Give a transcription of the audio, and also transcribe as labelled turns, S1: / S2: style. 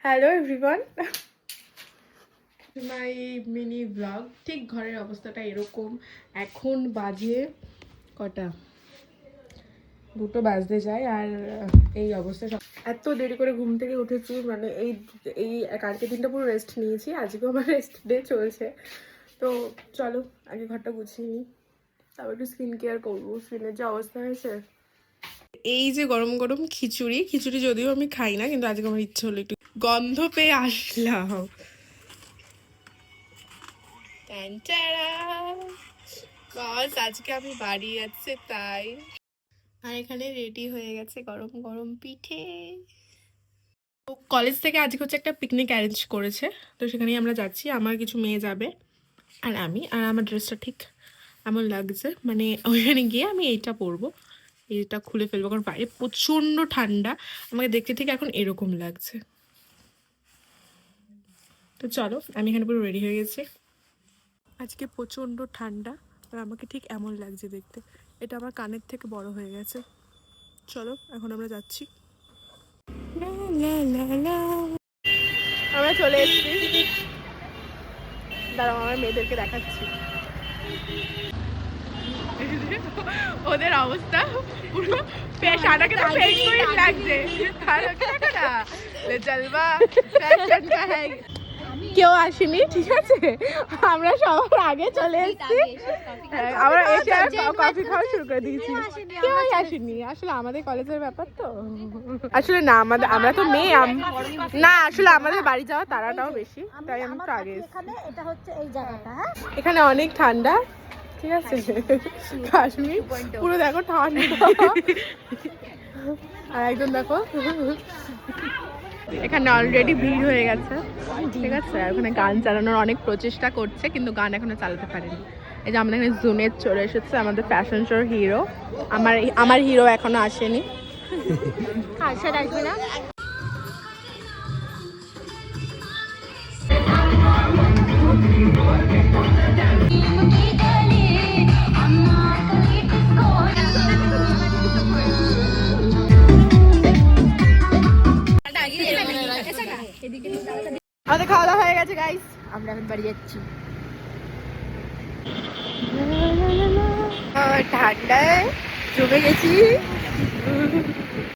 S1: Hello everyone, my mini blog. ঠিক ঘরের অবস্থাটা এরকম। এখন বাজে কটা, 2টো বাজতে যায়। আর এই অবস্থা সব এত দেরি করে ঘুম থেকে উঠেছি, মানে এই এই কালকে দিনটা পুরো রেস্ট নিয়েছি, আজকেও আমার রেস্ট ডে চলছে। তো চলো আগে ঘরটা গুছিয়ে নিই, তারপর একটু স্কিন কেয়ার করবো। স্কিনের যে অবস্থা হয়েছে। এই যে গরম গরম খিচুড়ি, যদিও আমি খাই না, কিন্তু আজকে আমার ইচ্ছে হলো একটু, গন্ধ পেয়ে আসলাম। আজকে আমি বাড়ি যাচ্ছে তাই। আর এখানে রেডি হয়ে গেছে গরম গরম পিঠে। কলেজ থেকে আজকে হচ্ছে একটা পিকনিক অ্যারেঞ্জ করেছে, তো সেখানেই আমরা যাচ্ছি। আমার কিছু মেয়ে যাবে আর আমি। আর আমার ড্রেসটা ঠিক এমন লাগছে, মানে ওইখানে গিয়ে আমি এইটা পরবো, এইটা খুলে ফেলবো, কারণ বাইরে প্রচণ্ড ঠান্ডা। আমাকে দেখতে ঠিক এখন এরকম লাগছে। তো চলো, আমি এখানে পুরো রেডি হয়ে গেছি। আজকে প্রচণ্ড ঠান্ডা আর আমাকে ঠিক এমন লাগছে দেখতে। এটা আমার কানের থেকে বড় হয়ে গেছে। চলো এখন আমরা যাচ্ছি। আমরা চলে এসেছি, দাঁড়াও আমার মেয়েদেরকে দেখাচ্ছি। ওদের অবস্থা পুরো পেশাটাকে তো পেঙ্গুইন লাগছে। কেউ আসেনি, ঠিক আছে, আমরা সবার আগে চলে এসেছি। আমরা এসে আর কফি খাওয়া শুরু করে দিয়েছি। কেউ আসেনি, আসলে আমাদের কলেজের ব্যাপার তো। আসলে না, আমরা তো মেয়ে, না আসলে আমাদের বাড়ি যাওয়া তারাটাও বেশি, তাই আমি তো আগে এসেছি।
S2: এটা হচ্ছে এই জায়গাটা, হ্যাঁ
S1: এখানে অনেক ঠান্ডা, ঠিক আছে, কাশ্মীর পুরো দেখো ঠান্ডা। আর একজন দেখো, এখানে অলরেডি ভিড় হয়ে গেছে, ঠিক আছে। ওখানে গান চালানোর অনেক প্রচেষ্টা করছে, কিন্তু গান এখনো চালাতে পারেনি। এই যে আমাদের এখানে জুনেদ চলে এসেছে, আমাদের ফ্যাশন শোর হিরো। আমার হিরো এখনো আসেনি।
S2: আসবে না।
S1: আমাদের খাওয়া দাওয়া হয়ে গেছে গাইস,
S2: আমরা এখন বাড়ি যাচ্ছি।
S1: ঠান্ডায় জমে গেছি।